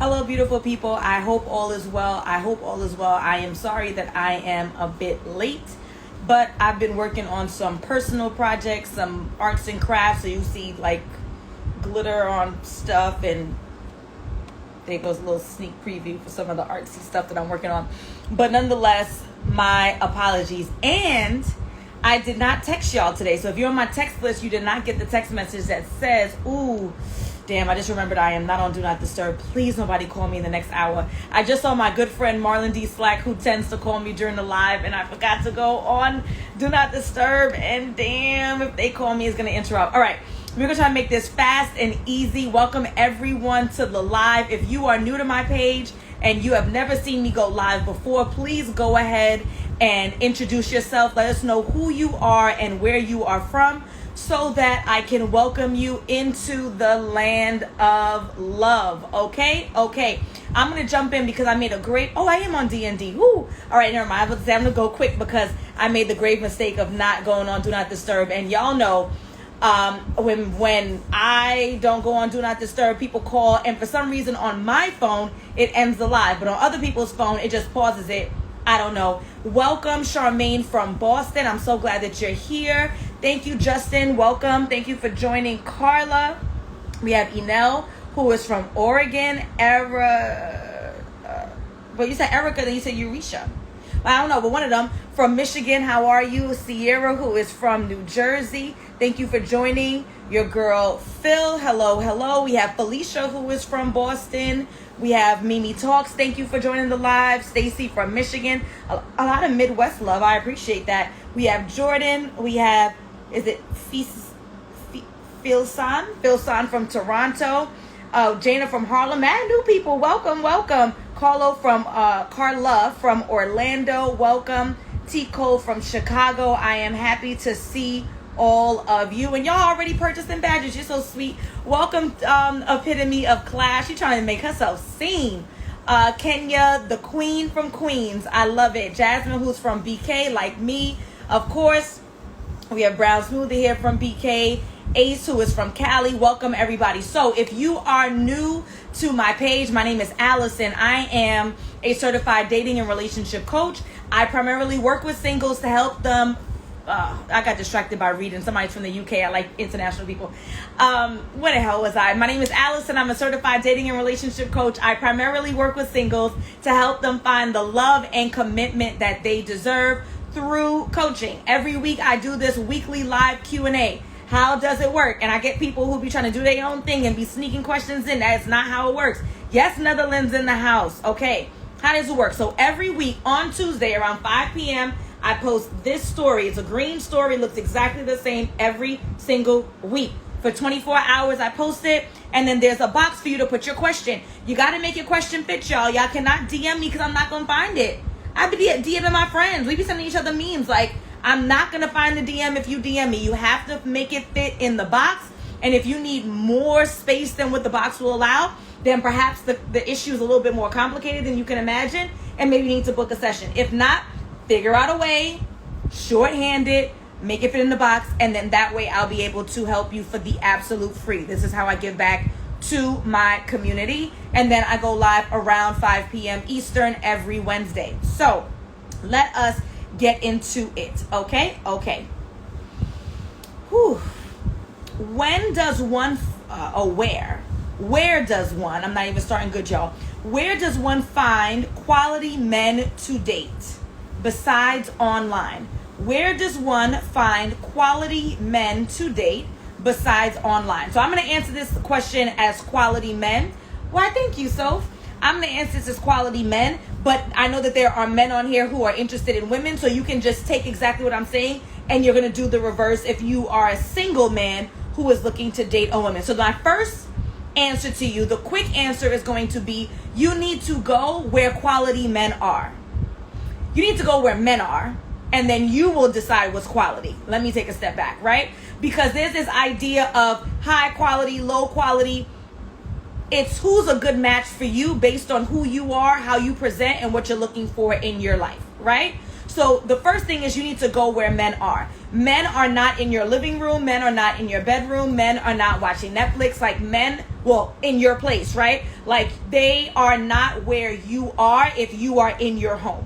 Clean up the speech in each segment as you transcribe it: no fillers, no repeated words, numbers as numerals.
Hello, beautiful people. I hope all is well. I am sorry that I am a bit late, but I've been working on some personal projects, some arts and crafts. So you see like glitter on stuff, and there goes a little sneak preview for some of the artsy stuff that I'm working on. But nonetheless, my apologies. And I did not text y'all today. So if you're on my text list, you did not get the text message that says, ooh, damn, I just remembered I am not on Do Not Disturb. Please, nobody call me in the next hour. I just saw my good friend Marlon D. Slack, who tends to call me during the live, and I forgot to go on Do Not Disturb. And damn, if they call me, it's going to interrupt. All right, we're going to try to make this fast and easy. Welcome everyone to the live. If you are new to my page and you have never seen me go live before, please go ahead and introduce yourself. Let us know who you are and where you are from, so that I can welcome you into the land of love. Okay. I'm going to jump in because I made a great... Oh, I am on D&D. Woo. All right, never mind. I'm going to go quick because I made the grave mistake of not going on Do Not Disturb. And y'all know when I don't go on Do Not Disturb, people call. And for some reason on my phone, it ends the live. But on other people's phone, it just pauses it. I don't know. Welcome, Charmaine from Boston. I'm so glad that you're here. Thank you, Justin. Welcome. Thank you for joining. Carla. We have Enel, who is from Oregon. Well, you said Erica, then you said Eurisha. I don't know, but one of them. From Michigan, how are you? Sierra, who is from New Jersey. Thank you for joining. Your girl, Phil. Hello. We have Felicia, who is from Boston. We have Mimi Talks. Thank you for joining the live. Stacy from Michigan. A lot of Midwest love. I appreciate that. We have Jordan. We have, is it Philson from Toronto. Jana from Harlem. And new people. Welcome. Carla from Orlando. Welcome. T. Cole from Chicago. I am happy to see all of you, and y'all already purchasing badges. You're so sweet. Welcome, Epitome of Class. She's trying to make herself seen. Kenya, the queen from Queens. I love it. Jasmine, who's from BK, like me, of course. We have Brown Smoothie here from BK. Ace, who is from Cali. Welcome, everybody. So if you are new to my page, my name is Alison. I am a certified dating and relationship coach. I primarily work with singles to help them. I got distracted by reading. Somebody's from the UK. I like international people. Where the hell was I? My name is Alison. I'm a certified dating and relationship coach. I primarily work with singles to help them find the love and commitment that they deserve through coaching. Every week I do this weekly live Q&A. How does it work? And I get people who be trying to do their own thing and be sneaking questions in. That's not how it works. Yes, Netherlands in the house. Okay. How does it work? So every week on Tuesday around 5 p.m., I post this story. It's a green story, looks exactly the same every single week. For 24 hours, I post it, and then there's a box for you to put your question. You got to make your question fit, y'all. Y'all cannot DM me because I'm not going to find it. I be DMing my friends. We be sending each other memes. Like, I'm not going to find the DM if you DM me. You have to make it fit in the box, and if you need more space than what the box will allow, then perhaps the issue is a little bit more complicated than you can imagine, and maybe you need to book a session. If not, figure out a way, shorthand it, make it fit in the box, and then that way I'll be able to help you for the absolute free. This is how I give back to my community. And then I go live around 5 p.m. Eastern every Wednesday. So let us get into it. Okay. Whew. When does one, where does one, I'm not even starting good, y'all. Where does one find quality men to date? Besides online? Where does one find quality men to date besides online? So I'm going to answer this question as quality men. Why, thank you, Soph. I'm going to answer this as quality men, but I know that there are men on here who are interested in women, so you can just take exactly what I'm saying and you're going to do the reverse if you are a single man who is looking to date a woman. So my first answer to you, the quick answer is going to be, you need to go where quality men are. You need to go where men are, and then you will decide what's quality. Let me take a step back, right? Because there's this idea of high quality, low quality. It's who's a good match for you based on who you are, how you present, and what you're looking for in your life, right? So the first thing is you need to go where men are. Men are not in your living room. Men are not in your bedroom. Men are not watching Netflix. Like, men well, in your place, right? Like, they are not where you are if you are in your home.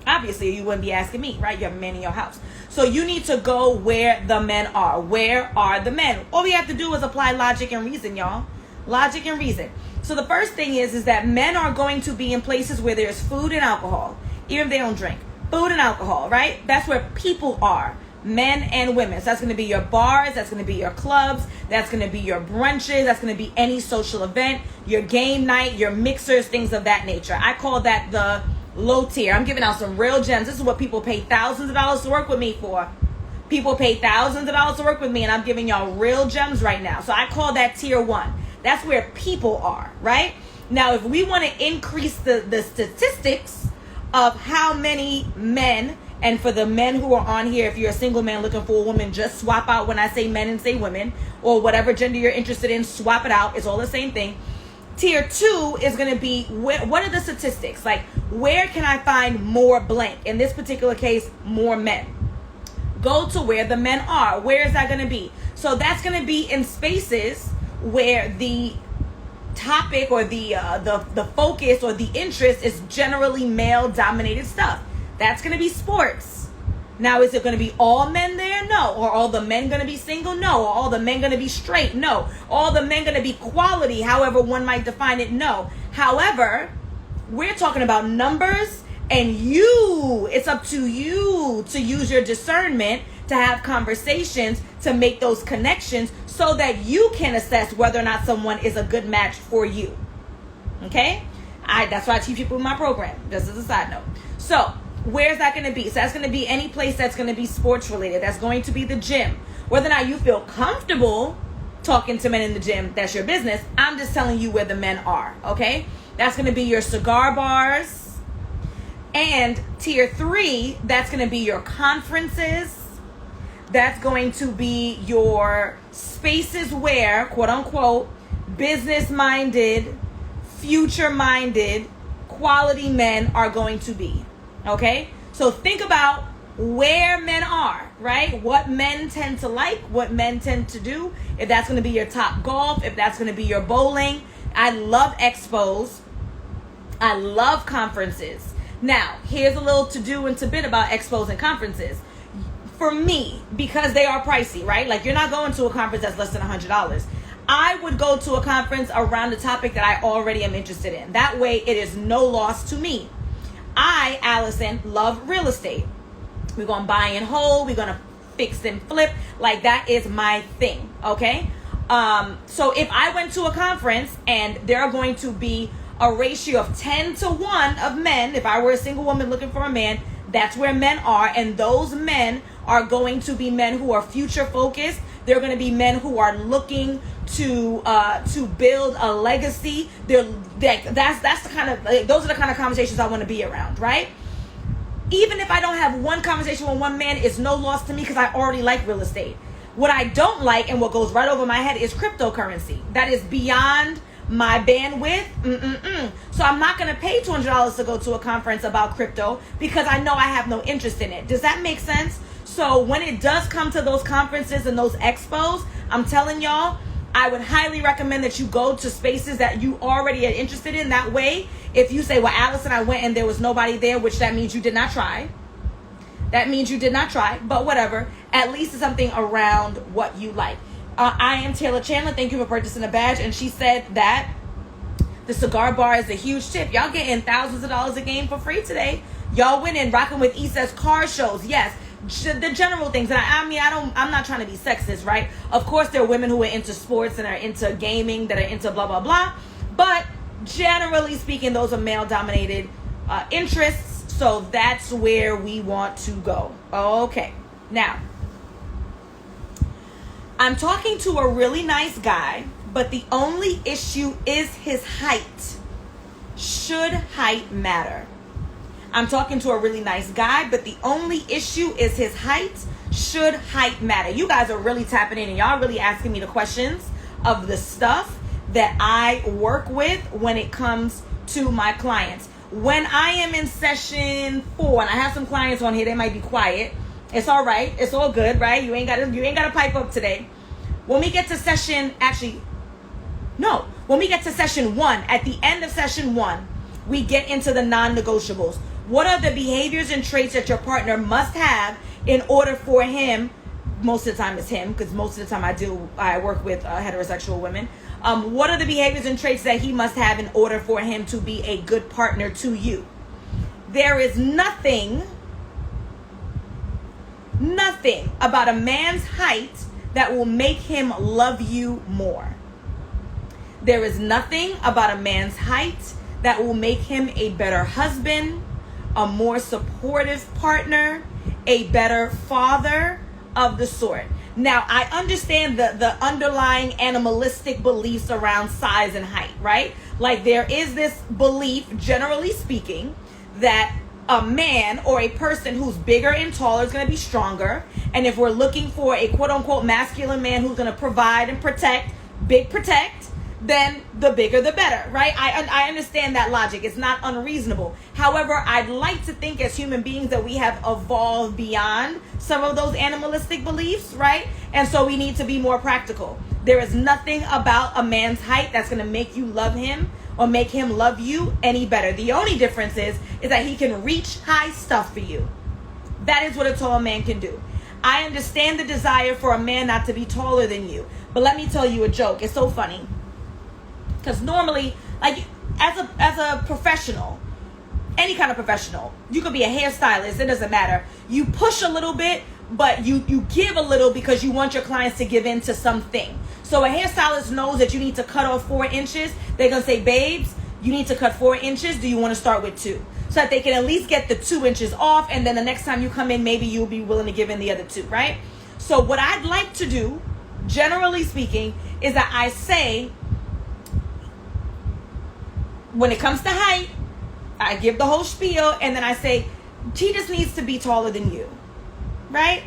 Obviously, you wouldn't be asking me, right? You have a man in your house. So you need to go where the men are. Where are the men? All we have to do is apply logic and reason, y'all. Logic and reason. So the first thing is that men are going to be in places where there's food and alcohol, even if they don't drink. Food and alcohol, right? That's where people are. Men and women. So that's going to be your bars. That's going to be your clubs. That's going to be your brunches. That's going to be any social event, your game night, your mixers, things of that nature. I call that the low tier. I'm giving out some real gems. This is what people pay thousands of dollars to work with me for. People pay thousands of dollars to work with me, and I'm giving y'all real gems right now. So I call that tier 1. That's where people are, right? Now, if we want to increase the statistics of how many men, and for the men who are on here, if you're a single man looking for a woman, just swap out when I say men and say women, or whatever gender you're interested in, swap it out. It's all the same thing. Tier 2 is going to be, what are the statistics? Like, where can I find more blank? In this particular case, more men. Go to where the men are. Where is that going to be? So that's going to be in spaces where the topic or the focus or the interest is generally male-dominated stuff. That's going to be sports. Now, is it going to be all men there? No. Or all the men going to be single? No. Or all the men going to be straight? No. All the men going to be quality, however one might define it? No. However, we're talking about numbers, and it's up to you to use your discernment to have conversations, to make those connections so that you can assess whether or not someone is a good match for you. Okay? That's why I teach people in my program, just as a side note. So, where's that going to be? So that's going to be any place that's going to be sports related. That's going to be the gym. Whether or not you feel comfortable talking to men in the gym, that's your business. I'm just telling you where the men are, okay? That's going to be your cigar bars. And tier 3, that's going to be your conferences. That's going to be your spaces where, quote unquote, business-minded, future-minded, quality men are going to be. Okay? So think about where men are, right? What men tend to like, what men tend to do. If that's going to be your top golf, if that's going to be your bowling. I love expos. I love conferences. Now, here's a little to-do and to-bit about expos and conferences. For me, because they are pricey, right? Like, you're not going to a conference that's less than $100. I would go to a conference around the topic that I already am interested in. That way, it is no loss to me. I, Alison, love real estate. We're going to buy and hold. We're going to fix and flip. Like, that is my thing, okay? So if I went to a conference and there are going to be a ratio of 10 to 1 of men, if I were a single woman looking for a man, that's where men are. And those men are going to be men who are future focused. They're going to be men who are looking to build a legacy. That's the kind of, those are the kind of conversations I want to be around, right? Even if I don't have one conversation with one man, it's no loss to me because I already like real estate. What I don't like and what goes right over my head is cryptocurrency. That is beyond my bandwidth. So I'm not going to pay $200 to go to a conference about crypto because I know I have no interest in it. Does that make sense? So when it does come to those conferences and those expos, I'm telling y'all, I would highly recommend that you go to spaces that you already are interested in. That way, if you say, well, Alison, I went and there was nobody there, which that means you did not try. That means you did not try, but whatever. At least it's something around what you like. I am Taylor Chandler. Thank you for purchasing a badge. And she said that the cigar bar is a huge tip. Y'all getting thousands of dollars a game for free today. Y'all winning, rocking with Issa's car shows. Yes. The general things, and I'm not trying to be sexist, right? Of course, there are women who are into sports and are into gaming, that are into blah blah blah, but generally speaking, those are male-dominated interests. So that's where we want to go. Okay, now I'm talking to a really nice guy, but the only issue is his height. Should height matter? I'm talking to a really nice guy, but the only issue is his height. Should height matter? You guys are really tapping in and y'all really asking me the questions of the stuff that I work with when it comes to my clients. When I am in session 4, and I have some clients on here, they might be quiet. It's all right. It's all good, right? You ain't got to pipe up today. When we get to session, actually, No. When we get to session 1, at the end of session 1, we get into the non-negotiables. What are the behaviors and traits that your partner must have in order for him, most of the time it's him, because most of the time I work with heterosexual women. What are the behaviors and traits that he must have in order for him to be a good partner to you? There is nothing about a man's height that will make him love you more. There is nothing about a man's height that will make him a better husband, a more supportive partner, a better father of the sort. Now, I understand the underlying animalistic beliefs around size and height, right? Like, there is this belief, generally speaking, that a man or a person who's bigger and taller is going to be stronger. And if we're looking for a quote-unquote masculine man who's going to provide and protect, then the bigger the better, right? I understand that logic. It's not unreasonable. However, I'd like to think as human beings that we have evolved beyond some of those animalistic beliefs, right? And so we need to be more practical. There is nothing about a man's height that's going to make you love him or make him love you any better. The only difference is that he can reach high stuff for you. That is what a tall man can do. I understand the desire for a man not to be taller than you. But let me tell you a joke. It's so funny. Because normally, like, as a professional, any kind of professional, you could be a hairstylist, it doesn't matter. You push a little bit, but you give a little because you want your clients to give in to something. So a hairstylist knows that you need to cut off 4 inches. They're going to say, babes, you need to cut 4 inches. Do you want to start with 2? So that they can at least get the 2 inches off. And then the next time you come in, maybe you'll be willing to give in the other 2, right? So what I'd like to do, generally speaking, is that I say, when it comes to height, I give the whole spiel, and then I say, he just needs to be taller than you, right?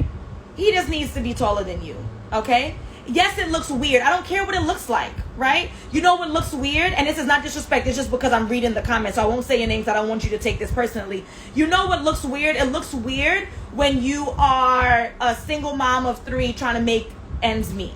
He just needs to be taller than you, okay? Yes, it looks weird. I don't care what it looks like, right? You know what looks weird? And this is not disrespect. It's just because I'm reading the comments. So I won't say your names. I don't want you to take this personally. You know what looks weird? It looks weird when you are a single mom of 3 trying to make ends meet.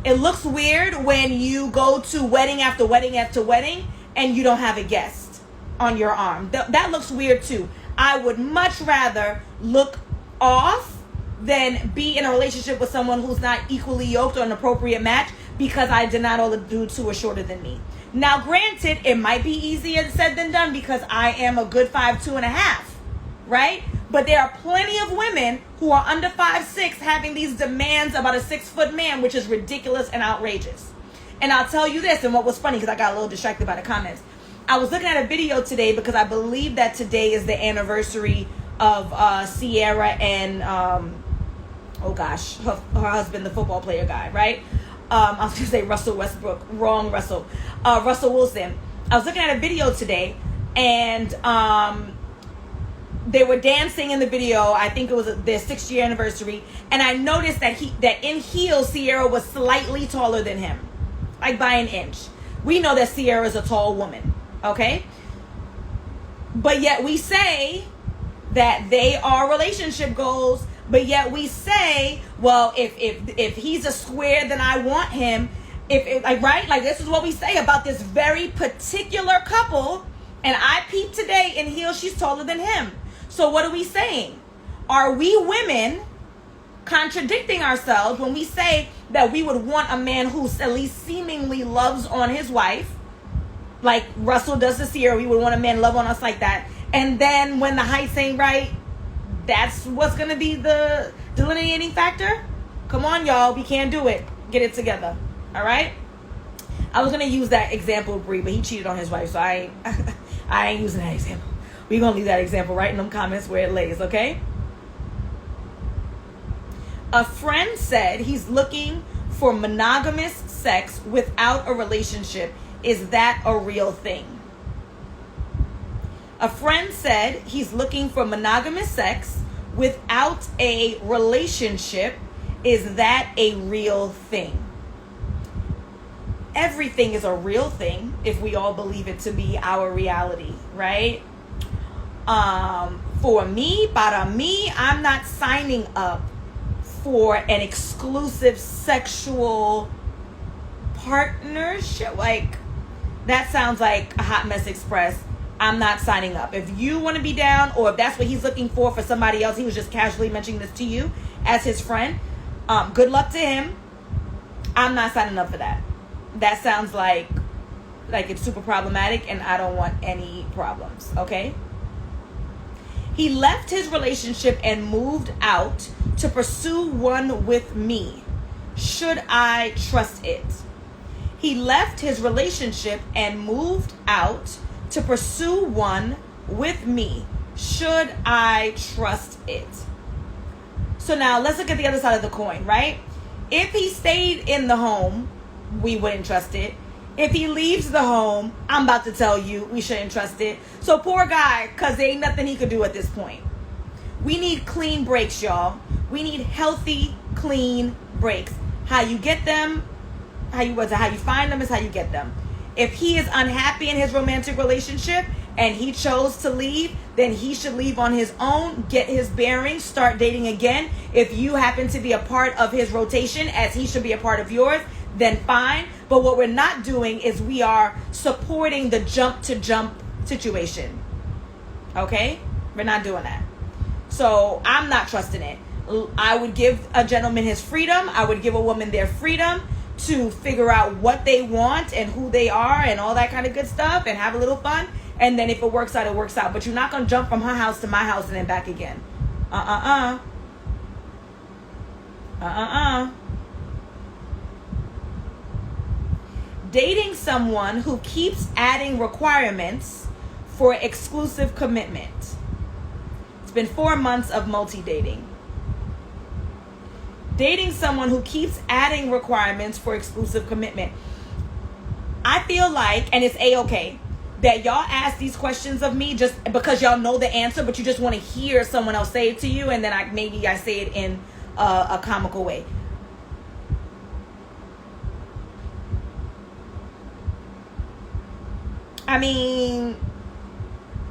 It looks weird when you go to wedding after wedding after wedding and you don't have a guest on your arm. That looks weird too. I would much rather look off than be in a relationship with someone who's not equally yoked or an appropriate match because I denied all the dudes who were shorter than me. Now, granted, it might be easier said than done because I am a good 5'2.5", right? But there are plenty of women who are under 5'6" having these demands about a 6-foot man, which is ridiculous and outrageous. And I'll tell you this, and what was funny, because I got a little distracted by the comments. I was looking at a video today because I believe that today is the anniversary of Sierra and, her husband, the football player guy, right? I was going to say Russell Westbrook. Wrong, Russell. Russell Wilson. I was looking at a video today, and they were dancing in the video. I think it was their 6th year anniversary. And I noticed that in heels, Sierra was slightly taller than him. Like by an inch. We know that Sierra is a tall woman, okay? But yet we say that they are relationship goals, but yet we say, well, if he's a square, then I want him. Right? Like, this is what we say about this very particular couple, and I peeped today in heels, she's taller than him. So what are we saying? Are we women contradicting ourselves when we say that we would want a man who at least seemingly loves on his wife, like Russell does to Sierra? We would want a man love on us like that. And then when the heights ain't right, that's what's going to be the delineating factor? Come on, y'all. We can't do it. Get it together. All right? I was going to use that example, Bree, but he cheated on his wife, so I ain't using that example. We're going to leave that example right in them comments where it lays, okay? A friend said he's looking for monogamous sex without a relationship. Is that a real thing? A friend said he's looking for monogamous sex without a relationship. Is that a real thing? Everything is a real thing if we all believe it to be our reality, right? For me, para mí, I'm not signing up for an exclusive sexual partnership, like, that sounds like a hot mess express. I'm not signing up. If you want to be down, or if that's what he's looking for somebody else, he was just casually mentioning this to you as his friend, good luck to him. I'm not signing up for that. That sounds like it's super problematic, and I don't want any problems, okay? He left his relationship and moved out to pursue one with me. Should I trust it? He left his relationship and moved out to pursue one with me. Should I trust it? So now let's look at the other side of the coin, right? If he stayed in the home, we wouldn't trust it. If he leaves the home, I'm about to tell you, we shouldn't trust it. So poor guy, because there ain't nothing he could do at this point. We need clean breaks, y'all. We need healthy, clean breaks. How you get them, how you find them is how you get them. If he is unhappy in his romantic relationship and he chose to leave, then he should leave on his own, get his bearings, start dating again. If you happen to be a part of his rotation, as he should be a part of yours, then fine. But what we're not doing is we are supporting the jump to jump situation. Okay? We're not doing that. So I'm not trusting it. I would give a gentleman his freedom. I would give a woman their freedom to figure out what they want and who they are and all that kind of good stuff, and have a little fun. And then if it works out, it works out. But you're not going to jump from her house to my house and then back again. Dating someone who keeps adding requirements for exclusive commitment. It's been 4 months of multi-dating. Dating someone who keeps adding requirements for exclusive commitment. I feel like, and it's A-okay, that y'all ask these questions of me just because y'all know the answer, but you just want to hear someone else say it to you, and then I say it in a comical way. I mean,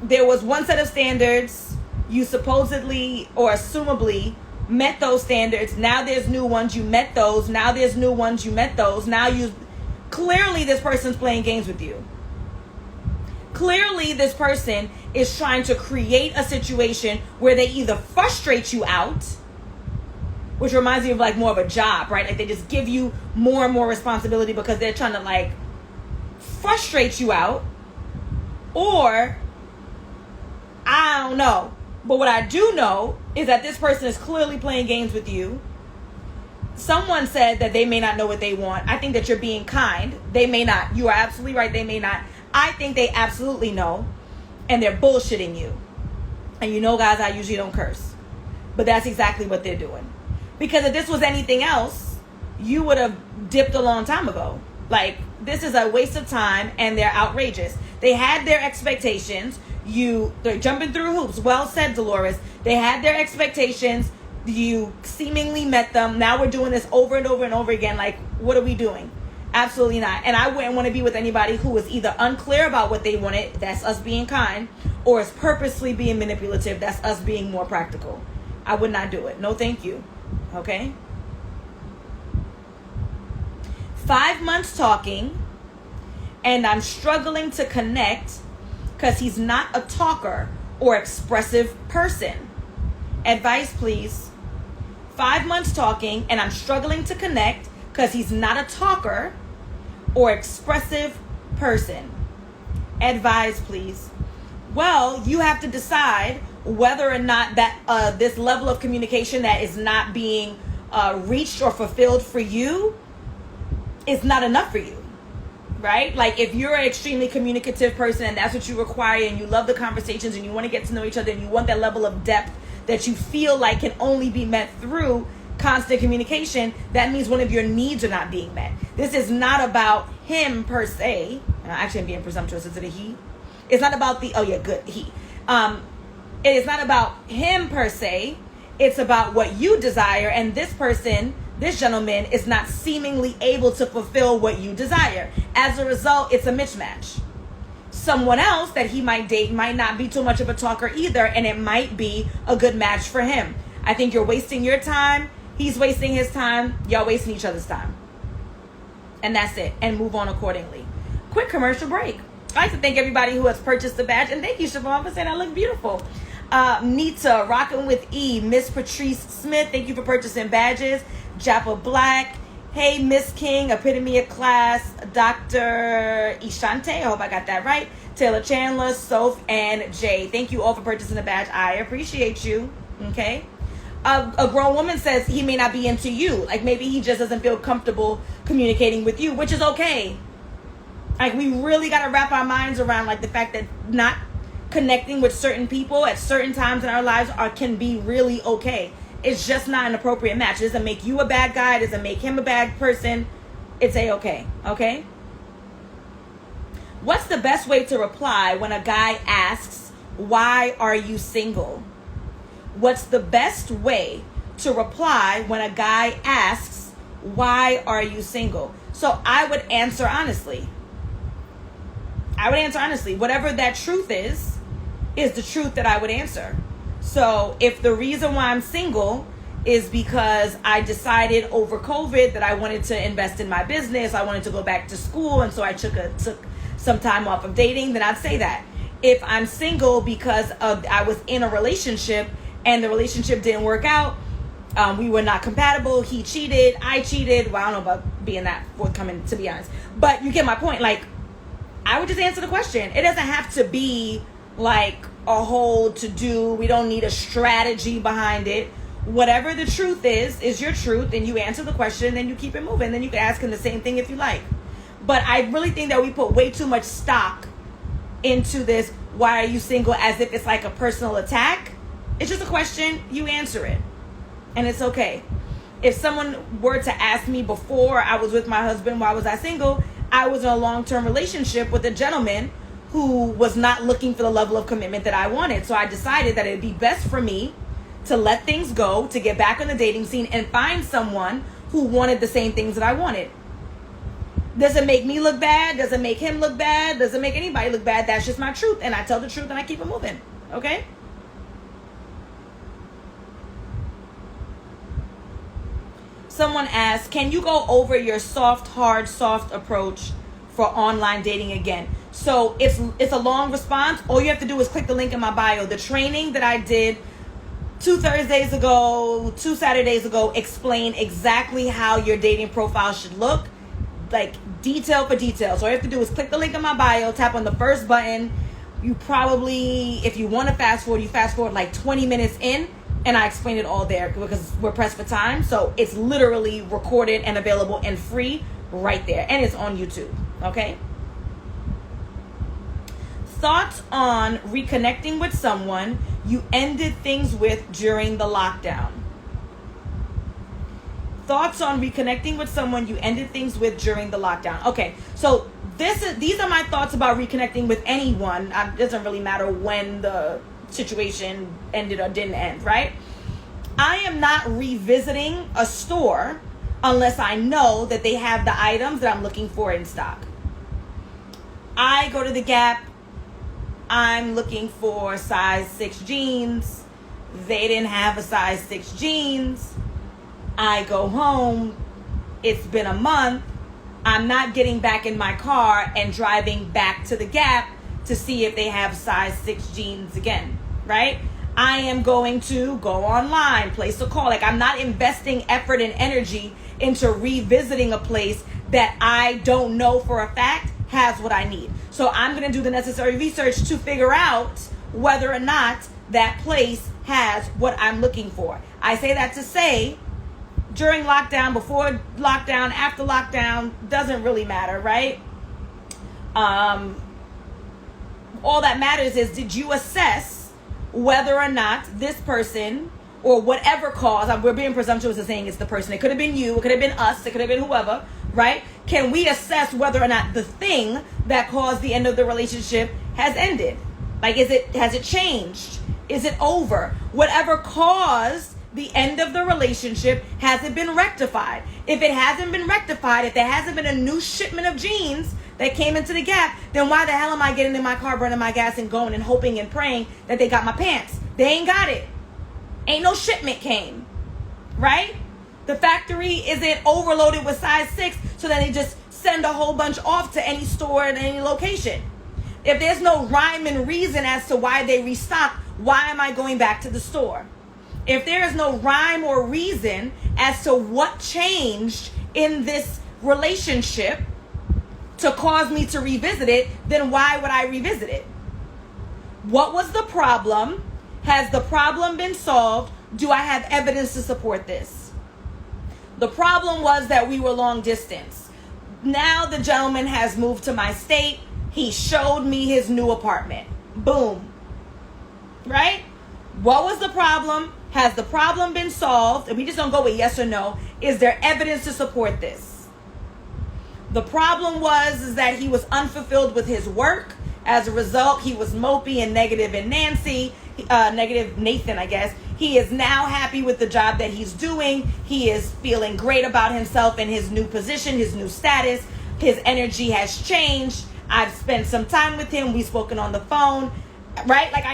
there was one set of standards. You supposedly or assumably met those standards. Now there's new ones. You met those. Now there's new ones. You met those. Now clearly this person's playing games with you. Clearly this person is trying to create a situation where they either frustrate you out, which reminds me of like more of a job, right? Like they just give you more and more responsibility because they're trying to like frustrate you out, or I don't know. But what I do know is that this person is clearly playing games with you. Someone said that they may not know what they want. I think that you're being kind. They may not. You are absolutely right. They may not. I think they absolutely know. And they're bullshitting you. And you know, guys, I usually don't curse. But that's exactly what they're doing. Because if this was anything else, you would have dipped a long time ago. Like, this is a waste of time and they're outrageous. They had their expectations. They're jumping through hoops. Well said, Dolores. They had their expectations. You seemingly met them. Now we're doing this over and over and over again. Like, what are we doing? Absolutely not. And I wouldn't want to be with anybody who is either unclear about what they wanted, that's us being kind, or is purposely being manipulative, that's us being more practical. I would not do it. No, thank you. Okay? 5 months talking, and I'm struggling to connect because he's not a talker or expressive person. Advice, please. 5 months talking, and I'm struggling to connect because he's not a talker or expressive person. Advise, please. Well, you have to decide whether or not that this level of communication that is not being reached or fulfilled for you is not enough for you. Right? Like, if you're an extremely communicative person and that's what you require, and you love the conversations and you want to get to know each other and you want that level of depth that you feel like can only be met through constant communication, that means one of your needs are not being met. This is not about him per se. Actually, I'm being presumptuous. Is it a he? It's not about he. It is not about him per se. It's about what you desire, and this person, this gentleman, is not seemingly able to fulfill what you desire. As a result, it's a mismatch. Someone else that he might date might not be too much of a talker either, and it might be a good match for him. I think you're wasting your time. He's wasting his time. Y'all wasting each other's time. And that's it. And move on accordingly. Quick commercial break. I'd like to thank everybody who has purchased the badge. And thank you, Siobhan, for saying I look beautiful. Nita, Rockin' with E, Miss Patrice Smith, thank you for purchasing badges. Japa Black, hey, Miss King, Epitome of Class, Dr. Ishante, I hope I got that right. Taylor Chandler, Soph, and Jay. Thank you all for purchasing the badge. I appreciate you. Okay. A grown woman says he may not be into you. Like maybe he just doesn't feel comfortable communicating with you, which is okay. Like we really got to wrap our minds around like the fact that not connecting with certain people at certain times in our lives can be really okay. It's just not an appropriate match. It doesn't make you a bad guy. It doesn't make him a bad person. It's a-okay. Okay? What's the best way to reply when a guy asks, why are you single? What's the best way to reply when a guy asks, why are you single? So I would answer honestly. Whatever that truth is the truth that I would answer. So if the reason why I'm single is because I decided over COVID that I wanted to invest in my business, I wanted to go back to school, and so I took some time off of dating, then I'd say that. If I'm single because I was in a relationship and the relationship didn't work out, we were not compatible, he cheated, I cheated, well, I don't know about being that forthcoming, to be honest, but you get my point. Like, I would just answer the question. It doesn't have to be like a whole to-do. We don't need a strategy behind it. Whatever the truth is your truth, and you answer the question, and then you keep it moving. Then you can ask him the same thing if you like. But I really think that we put way too much stock into this, why are you single, as if it's like a personal attack. It's just a question. You answer it. And it's okay. If someone were to ask me before I was with my husband, why was I single? I was in a long-term relationship with a gentleman who was not looking for the level of commitment that I wanted. So I decided that it'd be best for me to let things go, to get back on the dating scene and find someone who wanted the same things that I wanted. Does it make me look bad? Does it make him look bad? Does it make anybody look bad? That's just my truth. And I tell the truth and I keep it moving. Okay? Someone asks, can you go over your soft, hard, soft approach for online dating again? So it's a long response. All you have to do is click the link in my bio. The training that I did 2 Thursdays ago, 2 Saturdays ago, explain exactly how your dating profile should look, like detail for detail. So all you have to do is click the link in my bio, tap on the first button. You probably, if you want to fast forward, you fast forward like 20 minutes in, and I explain it all there because we're pressed for time. So it's literally recorded and available and free right there. And it's on YouTube. Okay? Thoughts on reconnecting with someone you ended things with during the lockdown. Thoughts on reconnecting with someone you ended things with during the lockdown. Okay, so these are my thoughts about reconnecting with anyone. It doesn't really matter when the situation ended or didn't end, right? I am not revisiting a store unless I know that they have the items that I'm looking for in stock. I go to the Gap. I'm looking for size 6 jeans. They didn't have a size 6 jeans. I go home. It's been a month. I'm not getting back in my car and driving back to the Gap to see if they have size 6 jeans again, right? I am going to go online, place a call. Like, I'm not investing effort and energy into revisiting a place that I don't know for a fact has what I need. So I'm going to do the necessary research to figure out whether or not that place has what I'm looking for. I say that to say, during lockdown, before lockdown, after lockdown, doesn't really matter, right? All that matters is, did you assess whether or not this person, or whatever cause, we're being presumptuous of saying it's the person. It could have been you, it could have been us, it could have been whoever, right? Can we assess whether or not the thing that caused the end of the relationship has ended? Like, has it changed? Is it over? Whatever caused the end of the relationship, has it been rectified? If it hasn't been rectified, if there hasn't been a new shipment of jeans that came into the Gap, then why the hell am I getting in my car, burning my gas, and going and hoping and praying that they got my pants? They ain't got it. Ain't no shipment came, right? The factory isn't overloaded with size 6, so then they just send a whole bunch off to any store at any location. If there's no rhyme and reason as to why they restock, why am I going back to the store? If there is no rhyme or reason as to what changed in this relationship to cause me to revisit it, then why would I revisit it? What was the problem? Has the problem been solved? Do I have evidence to support this? The problem was that we were long distance. Now the gentleman has moved to my state. He showed me his new apartment. Boom. Right? What was the problem? Has the problem been solved? And we just don't go with yes or no. Is there evidence to support this? The problem is that he was unfulfilled with his work. As a result, he was mopey and negative in negative Nathan, I guess. He is now happy with the job that he's doing. He is feeling great about himself and his new position, his new status. His energy has changed. I've spent some time with him. We've spoken on the phone, right? Like,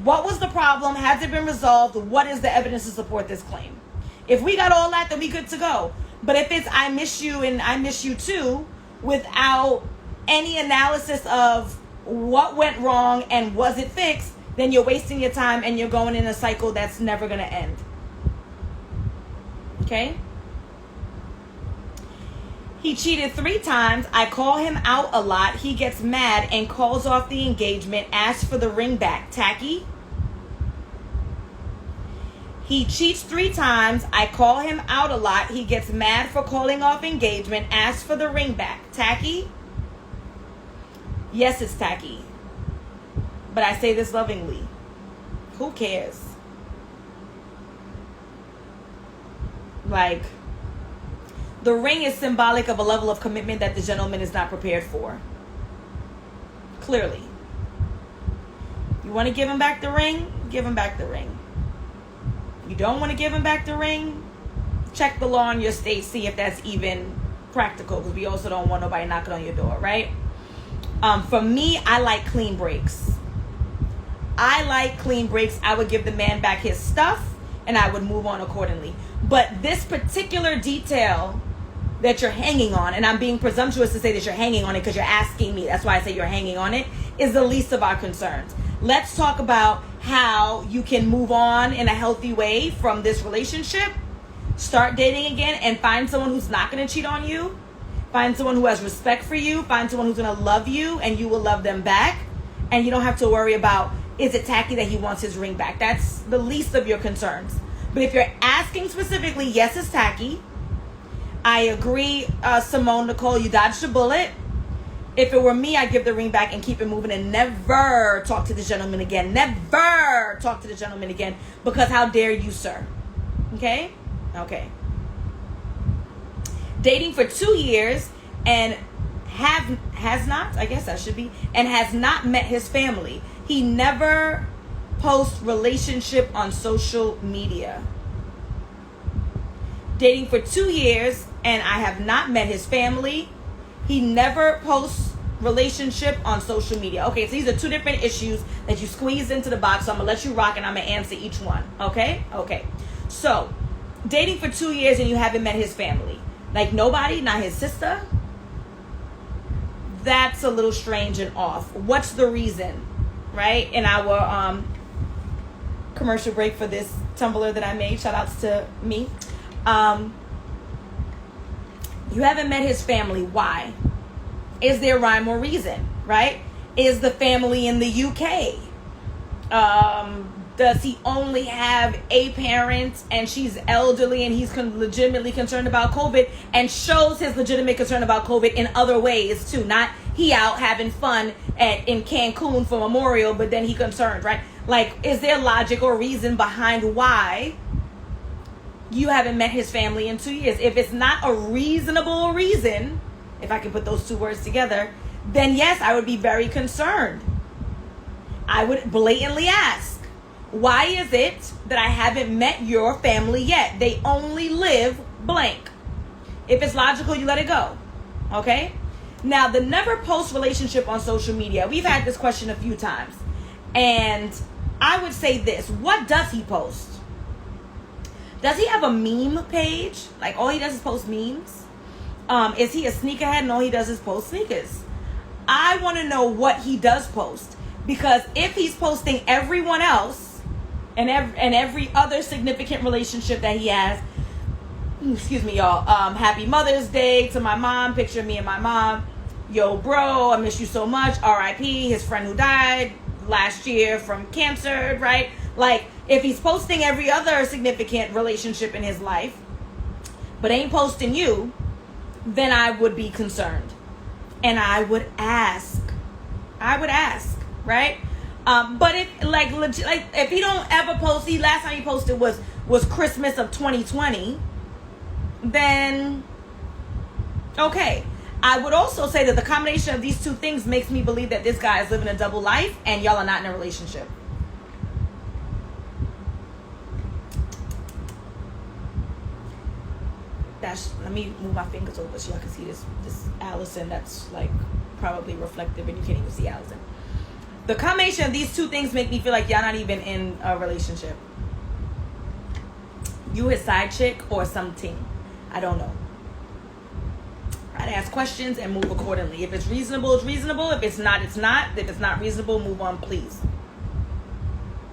what was the problem? Has it been resolved? What is the evidence to support this claim? If we got all that, then we good to go. But if it's I miss you and I miss you too, without any analysis of what went wrong and was it fixed, then you're wasting your time and you're going in a cycle that's never going to end. Okay? He cheated 3 times. I call him out a lot. He gets mad and calls off the engagement, asks for the ring back. Tacky? He cheats 3 times. I call him out a lot. He gets mad for calling off engagement, asks for the ring back. Tacky? Yes, it's tacky. But I say this lovingly. Who cares? Like, the ring is symbolic of a level of commitment that the gentleman is not prepared for. Clearly. You want to give him back the ring? Give him back the ring. You don't want to give him back the ring? Check the law in your state, see if that's even practical, because we also don't want nobody knocking on your door, right? For me, I like clean breaks. I would give the man back his stuff and I would move on accordingly. But this particular detail that you're hanging on, and I'm being presumptuous to say that you're hanging on it because you're asking me, that's why I say you're hanging on it, is the least of our concerns. Let's talk about how you can move on in a healthy way from this relationship, start dating again, and find someone who's not going to cheat on you. Find someone who has respect for you. Find someone who's going to love you and you will love them back. And you don't have to worry about, is it tacky that he wants his ring back? That's the least of your concerns. But if you're asking specifically, yes, it's tacky. I agree, Simone Nicole, you dodged a bullet. If it were me, I'd give the ring back and keep it moving and never talk to the gentleman again. Never talk to the gentleman again, because how dare you, sir? Okay? Okay. Dating for 2 years and has not met his family. He never posts relationship on social media. Dating for 2 years and I have not met his family. He never posts relationship on social media. Okay, so these are 2 different issues that you squeezed into the box. So I'm going to let you rock and I'm going to answer each one. Okay? Okay. So, dating for 2 years and you haven't met his family. Like, nobody, not his sister. That's a little strange and off. What's the reason? Right? In our commercial break for this Tumblr that I made. Shout outs to me. You haven't met his family. Why? Is there rhyme or reason? Right? Is the family in the UK? Does he only have a parent and she's elderly and he's legitimately concerned about COVID, and shows his legitimate concern about COVID in other ways too? Not he out having fun in Cancun for Memorial, but then he concerned, right? Like, is there logic or reason behind why you haven't met his family in 2 years? If it's not a reasonable reason, if I can put those 2 words together, then yes, I would be very concerned. I would blatantly ask, why is it that I haven't met your family yet? They only live blank. If it's logical, you let it go. Okay? Now, the never post relationship on social media. We've had this question a few times. And I would say this. What does he post? Does he have a meme page? Like, all he does is post memes? Is he a sneakerhead? And all he does is post sneakers. I want to know what he does post, because if he's posting everyone else and every other significant relationship that he has, excuse me, y'all, happy Mother's Day to my mom, picture of me and my mom, yo bro, I miss you so much, R.I.P., his friend who died last year from cancer, right? Like, if he's posting every other significant relationship in his life but ain't posting you, then I would be concerned. And I would ask, right? But if legit, if he don't ever post, last time he posted was Christmas of 2020, then okay. I would also say that the combination of these two things makes me believe that this guy is living a double life and y'all are not in a relationship. Let me move my fingers over so y'all can see this Alison that's like probably reflective and you can't even see Alison. The combination of these two things make me feel like y'all not even in a relationship. You his side chick or something. I don't know. I'd ask questions and move accordingly. If it's reasonable, it's reasonable. If it's not, it's not. If it's not reasonable, move on, please.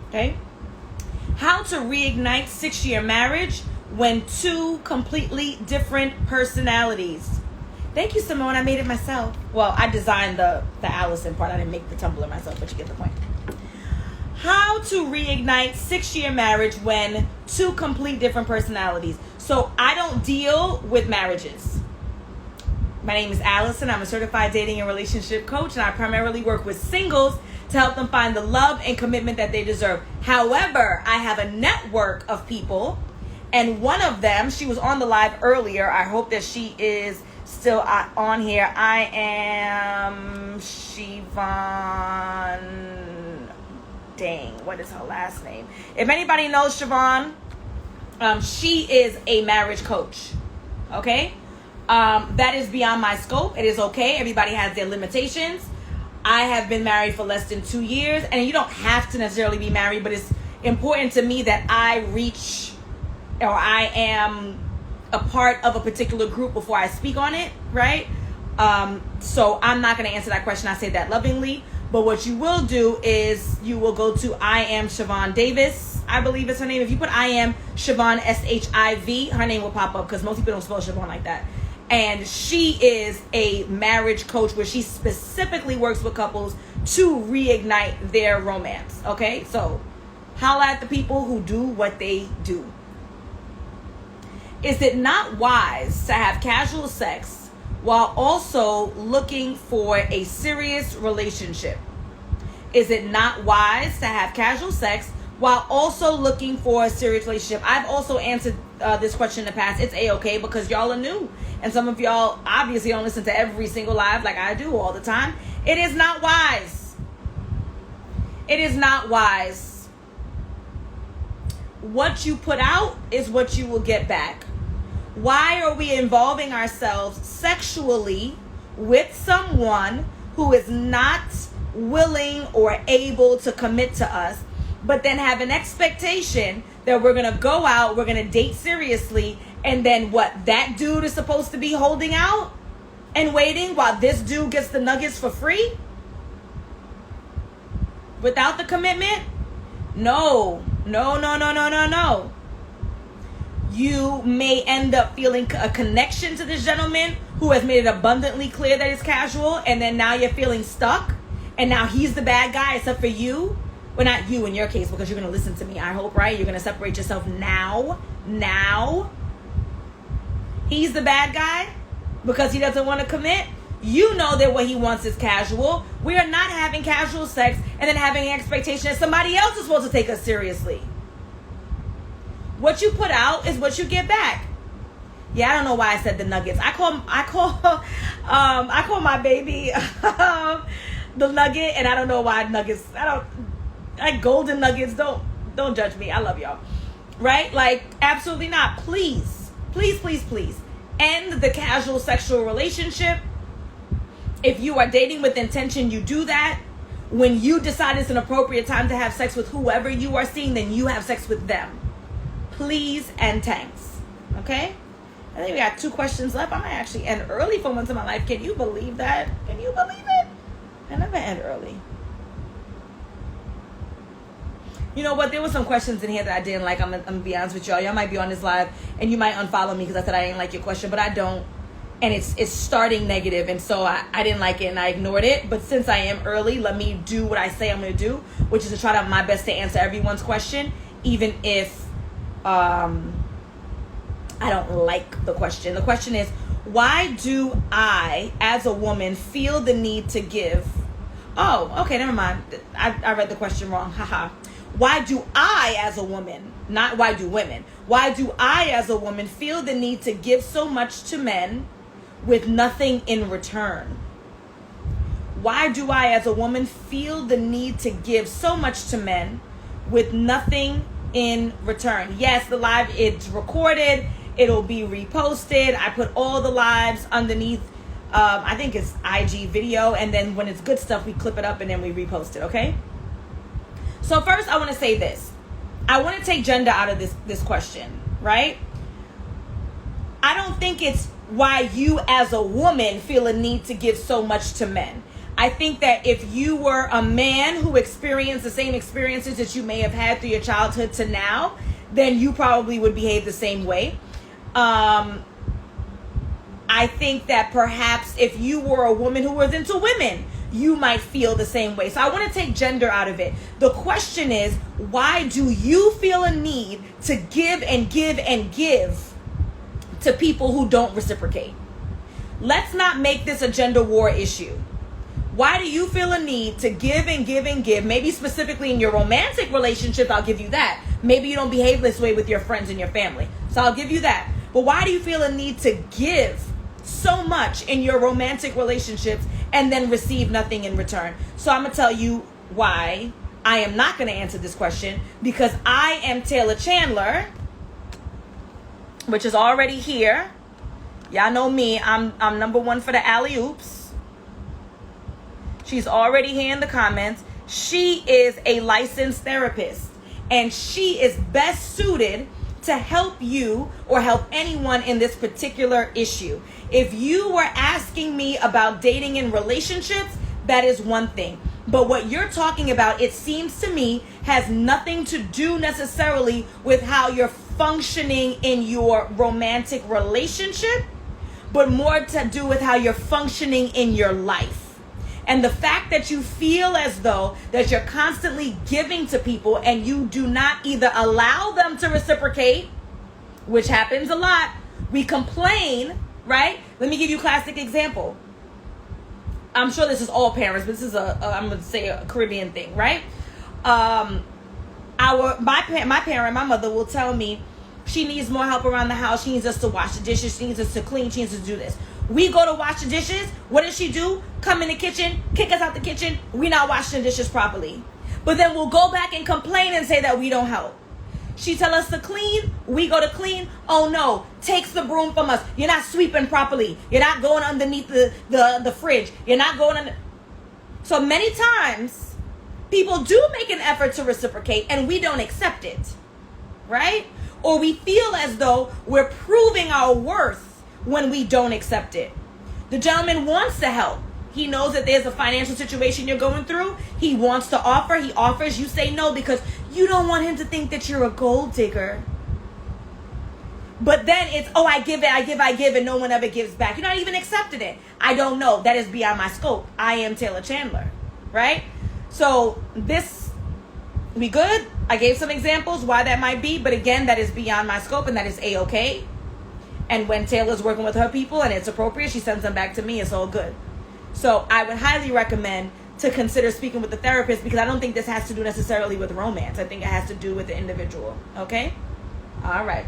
Okay? How to reignite 6-year marriage when two completely different personalities. Thank you, Simone. I made it myself. Well, I designed the Alison part. I didn't make the Tumblr myself, but you get the point. How to reignite 6-year marriage when two complete different personalities. So I don't deal with marriages. My name is Alison. I'm a certified dating and relationship coach, and I primarily work with singles to help them find the love and commitment that they deserve. However, I have a network of people, and one of them, she was on the live earlier. I hope that she is still on here. I am Siobhan. Dang, what is her last name? If anybody knows Siobhan, she is a marriage coach. Okay? That is beyond my scope. It is okay. Everybody has their limitations. I have been married for less than 2 years, and you don't have to necessarily be married, but it's important to me that I reach, or I am a part of a particular group before I speak on it, right? So I'm not going to answer that question. I say that lovingly. But what you will do is you will go to I am Siobhan Davis, I believe is her name. If you put I am Siobhan SHIV, her name will pop up because most people don't spell Siobhan like that. And she is a marriage coach where she specifically works with couples to reignite their romance. Okay, so holla at the people who do what they do. Is it not wise to have casual sex while also looking for a serious relationship? Is it not wise to have casual sex while also looking for a serious relationship? I've also answered this question in the past. It's a-okay because y'all are new. And some of y'all obviously don't listen to every single live like I do all the time. It is not wise. It is not wise. What you put out is what you will get back. Why are we involving ourselves sexually with someone who is not willing or able to commit to us, but then have an expectation that we're going to go out, we're going to date seriously, and then what, that dude is supposed to be holding out and waiting while this dude gets the nuggets for free? Without the commitment? No. You may end up feeling a connection to this gentleman who has made it abundantly clear that it's casual, and then now you're feeling stuck, and now he's the bad guy except for you. Well, not you in your case, because you're going to listen to me, I hope, right? You're going to separate yourself now. He's the bad guy because he doesn't want to commit. You know that what he wants is casual. We are not having casual sex and then having an expectation that somebody else is supposed to take us seriously. What you put out is what you get back. Yeah, I don't know why I said the nuggets. I call my baby the nugget, and I don't know why nuggets. Like golden nuggets. Don't judge me. I love y'all. Right? Like, absolutely not. Please. End the casual sexual relationship. If you are dating with intention, you do that. When you decide it's an appropriate time to have sex with whoever you are seeing, then you have sex with them. Please and thanks. Okay? I think we got 2 questions left. I might actually end early for once in my life. Can you believe that? Can you believe it? I never end early. You know what? There were some questions in here that I didn't like. I'm gonna be honest with y'all. Y'all might be on this live and you might unfollow me because I said I didn't like your question, but I don't. And it's starting negative, and so I didn't like it and I ignored it. But since I am early, let me do what I say I'm going to do, which is to try to my best to answer everyone's question, even if I don't like the question. The question is, why do I, as a woman, feel the need to give? Oh, okay, never mind. I read the question wrong. Haha. Why do I, as a woman, not why do women, why do I, as a woman, feel the need to give so much to men with nothing in return? Why do I, as a woman, feel the need to give so much to men with nothing in return? Yes, the live, it's recorded. It'll be reposted. I put all the lives underneath, I think it's IG video. And then when it's good stuff, we clip it up and then we repost it, okay? So first, I want to say this. I want to take gender out of this question, right? I don't think it's why you as a woman feel a need to give so much to men. I think that if you were a man who experienced the same experiences that you may have had through your childhood to now, then you probably would behave the same way. I think that perhaps if you were a woman who was into women, you might feel the same way. So I want to take gender out of it. The question is, why do you feel a need to give and give and give to people who don't reciprocate? Let's not make this a gender war issue. Why do you feel a need to give and give and give? Maybe specifically in your romantic relationships, I'll give you that. Maybe you don't behave this way with your friends and your family, so I'll give you that. But why do you feel a need to give so much in your romantic relationships and then receive nothing in return? So I'm going to tell you why I am not going to answer this question, because I am Taylor Chandler, which is already here. Y'all know me. I'm number 1 for the alley-oops. She's already here in the comments. She is a licensed therapist, and she is best suited to help you or help anyone in this particular issue. If you were asking me about dating and relationships, that is one thing. But what you're talking about, it seems to me, has nothing to do necessarily with how you're functioning in your romantic relationship, but more to do with how you're functioning in your life. And the fact that you feel as though that you're constantly giving to people and you do not either allow them to reciprocate, which happens a lot. We complain, right? Let me give you a classic example. I'm sure this is all parents, but this is I'm going to say a Caribbean thing, right? My mother will tell me she needs more help around the house. She needs us to wash the dishes. She needs us to clean. She needs us to do this. We go to wash the dishes. What does she do? Come in the kitchen, kick us out the kitchen. We're not washing the dishes properly. But then we'll go back and complain and say that we don't help. She tell us to clean. We go to clean. Oh no, takes the broom from us. You're not sweeping properly. You're not going underneath the fridge. You're not going under. So many times, people do make an effort to reciprocate and we don't accept it, right? Or we feel as though we're proving our worth when we don't accept it. The gentleman wants to help. He knows that there's a financial situation you're going through. He wants to offer. He offers. You say no because you don't want him to think that you're a gold digger. But then it's, oh, I give, and no one ever gives back. You're not even accepting it. I don't know. That is beyond my scope. I am Taylor Chandler, right? So this, we good? I gave some examples why that might be. But again, that is beyond my scope and that is A-okay. And when Taylor's working with her people and it's appropriate, she sends them back to me. It's all good. So I would highly recommend to consider speaking with the therapist, because I don't think this has to do necessarily with romance. I think it has to do with the individual. Okay? All right.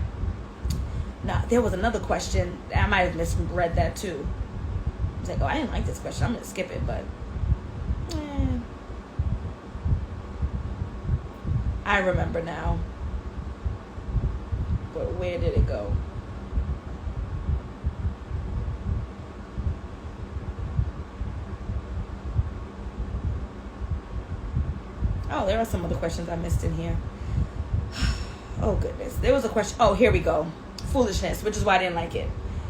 Now, there was another question. I might have misread that too. I was like, oh, I didn't like this question. I'm going to skip it, but I remember now. But where did it go? Oh, there are some other questions I missed in here. Oh, goodness. There was a question. Oh, here we go. foolishness, which is why I didn't like it.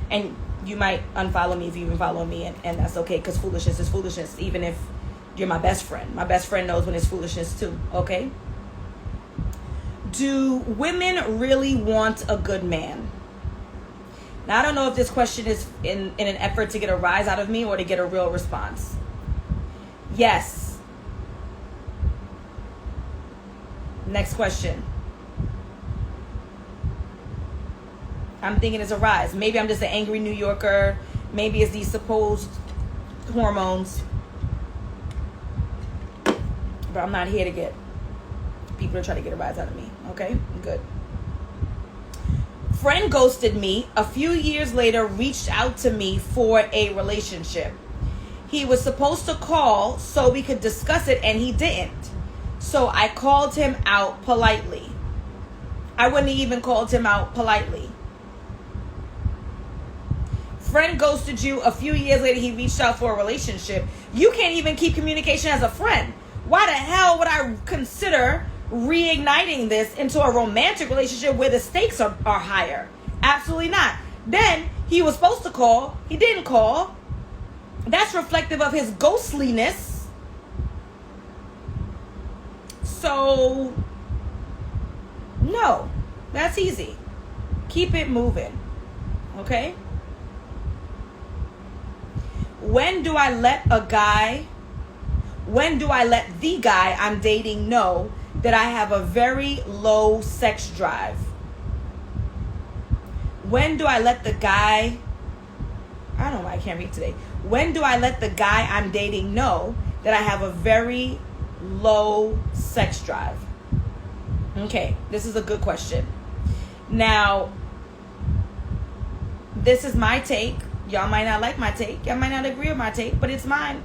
And you might unfollow me if you even follow me, and that's okay, because foolishness is foolishness, even if you're my best friend. My best friend knows when it's foolishness too, okay? Do women really want a good man? Now, I don't know if this question is in an effort to get a rise out of me or to get a real response. Yes. Next question. I'm thinking it's a rise. Maybe I'm just an angry New Yorker. Maybe it's these supposed hormones. But I'm not here to get people to try to get a rise out of me. Okay? Good. Friend ghosted me. A few years later, reached out to me for a relationship. He was supposed to call so we could discuss it, and he didn't. So I called him out politely. I wouldn't have even called him out politely. Friend ghosted you. A few years later, he reached out for a relationship. You can't even keep communication as a friend. Why the hell would I consider reigniting this into a romantic relationship where the stakes are higher? Absolutely not. Then he was supposed to call. He didn't call. That's reflective of his ghostliness. So, no. That's easy. Keep it moving. Okay? When do I let the guy I'm dating know that I have a very low sex drive? When do I let the guy, I don't know why I can't read today. When do I let the guy I'm dating know that I have a very low sex drive? Okay, this is a good question. Now, this is my take. Y'all might not like my take. Y'all might not agree with my take, but it's mine.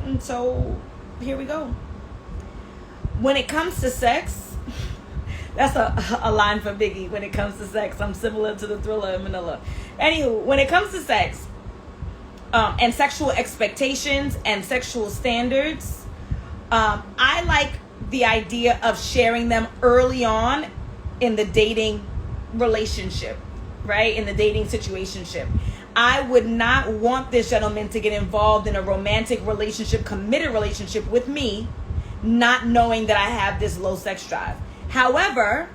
And so, here we go. When it comes to sex, that's a line for Biggie. When it comes to sex, I'm similar to the Thriller in Manila. Anywho, when it comes to sex, and sexual expectations and sexual standards, I like the idea of sharing them early on in the dating relationship, right? In the dating situationship. I would not want this gentleman to get involved in a romantic relationship, committed relationship with me, not knowing that I have this low sex drive. However,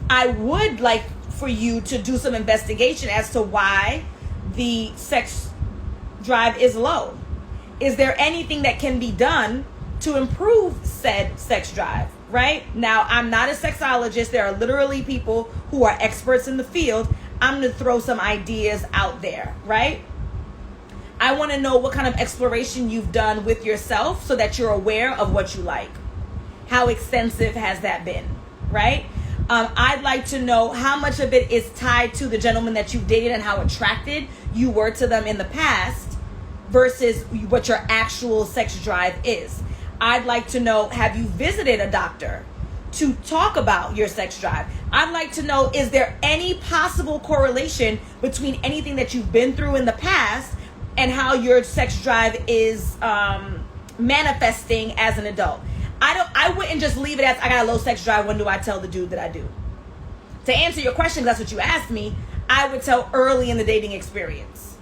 I would like for you to do some investigation as to why the sex drive is low. Is there anything that can be done to improve said sex drive, right? Now, I'm not a sexologist. There are literally people who are experts in the field. I'm going to throw some ideas out there, right? I want to know what kind of exploration you've done with yourself so that you're aware of what you like. How extensive has that been, right? I'd like to know how much of it is tied to the gentleman that you've dated and how attracted you were to them in the past versus what your actual sex drive is. I'd like to know, have you visited a doctor to talk about your sex drive? I'd like to know, is there any possible correlation between anything that you've been through in the past and how your sex drive is manifesting as an adult? I wouldn't just leave it as, I got a low sex drive, when do I tell the dude that I do? To answer your question, that's what you asked me, I would tell early in the dating experience.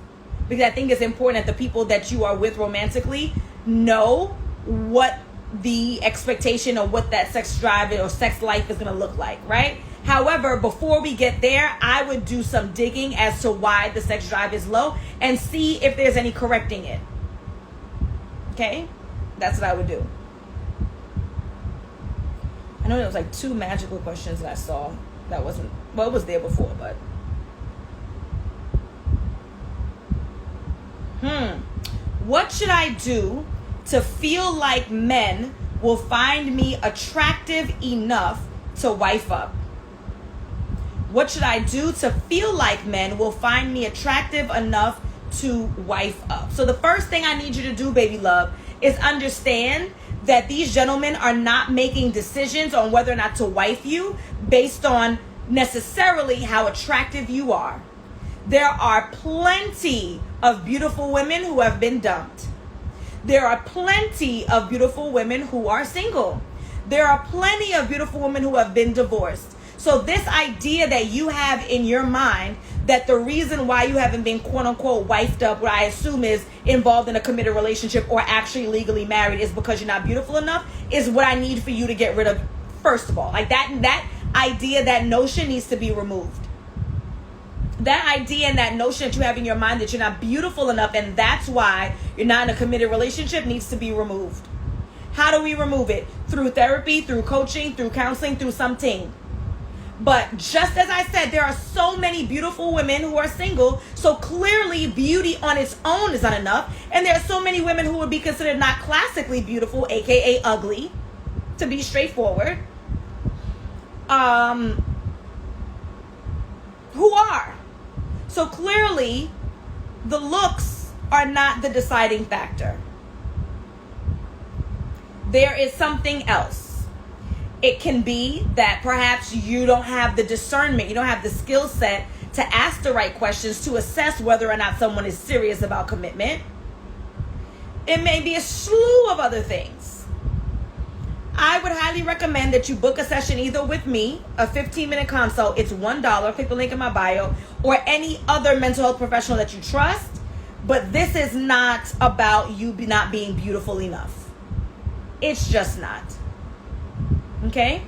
Because I think it's important that the people that you are with romantically know what the expectation of what that sex drive or sex life is going to look like, right? However, before we get there, I would do some digging as to why the sex drive is low and see if there's any correcting it. Okay? That's what I would do. I know there was like 2 magical questions that I saw that wasn't, well, it was there before, but what should I do to feel like men will find me attractive enough to wife up? What should I do to feel like men will find me attractive enough to wife up? So the first thing I need you to do, baby love, is understand that these gentlemen are not making decisions on whether or not to wife you based on necessarily how attractive you are. There are plenty of beautiful women who have been dumped. There are plenty of beautiful women who are single. There are plenty of beautiful women who have been divorced. So this idea that you have in your mind that the reason why you haven't been quote unquote wifed up, what I assume is involved in a committed relationship or actually legally married, is because you're not beautiful enough, is what I need for you to get rid of first of all. Like that idea, that notion needs to be removed. That idea and that notion that you have in your mind that you're not beautiful enough and that's why you're not in a committed relationship needs to be removed. How do we remove it? Through therapy, through coaching, through counseling, through something. But just as I said, there are so many beautiful women who are single, so clearly beauty on its own is not enough. And there are so many women who would be considered not classically beautiful, aka ugly, to be straightforward, who are. So clearly, the looks are not the deciding factor. There is something else. It can be that perhaps you don't have the discernment, you don't have the skill set to ask the right questions to assess whether or not someone is serious about commitment. It may be a slew of other things. I would highly recommend that you book a session either with me, a 15-minute consult. It's $1. Click the link in my bio, or any other mental health professional that you trust. But this is not about you not being beautiful enough. It's just not. Okay?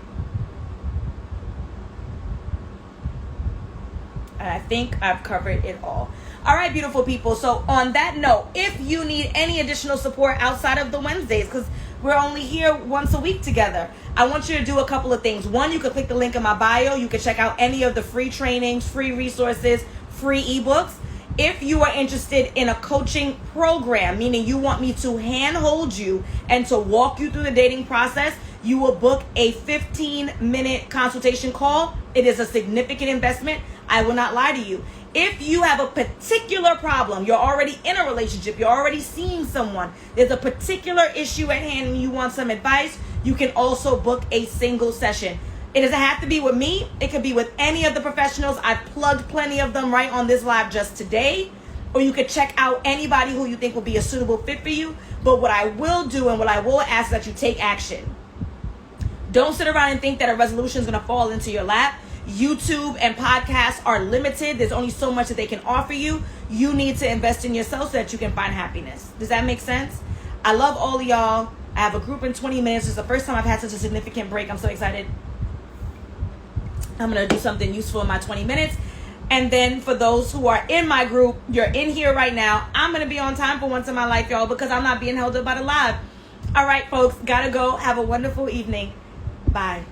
And I think I've covered it all. All right, beautiful people. So on that note, if you need any additional support outside of the Wednesdays, because we're only here once a week together, I want you to do a couple of things. One, you can click the link in my bio. You can check out any of the free trainings, free resources, free ebooks. If you are interested in a coaching program, meaning you want me to handhold you and to walk you through the dating process, you will book a 15-minute consultation call. It is a significant investment. I will not lie to you. If you have a particular problem, you're already in a relationship, you're already seeing someone, there's a particular issue at hand and you want some advice, you can also book a single session. It doesn't have to be with me. It could be with any of the professionals. I've plugged plenty of them right on this live just today. Or you could check out anybody who you think will be a suitable fit for you. But what I will do and what I will ask is that you take action. Don't sit around and think that a resolution is going to fall into your lap. YouTube and podcasts are limited. There's only so much that they can offer you. You need to invest in yourself so that you can find happiness. Does that make sense? I love all of y'all. I have a group in 20 minutes. It's the first time I've had such a significant break. I'm so excited. I'm going to do something useful in my 20 minutes. And then for those who are in my group, you're in here right now. I'm going to be on time for once in my life, y'all, because I'm not being held up by the live. All right, folks. Gotta go. Have a wonderful evening. Bye.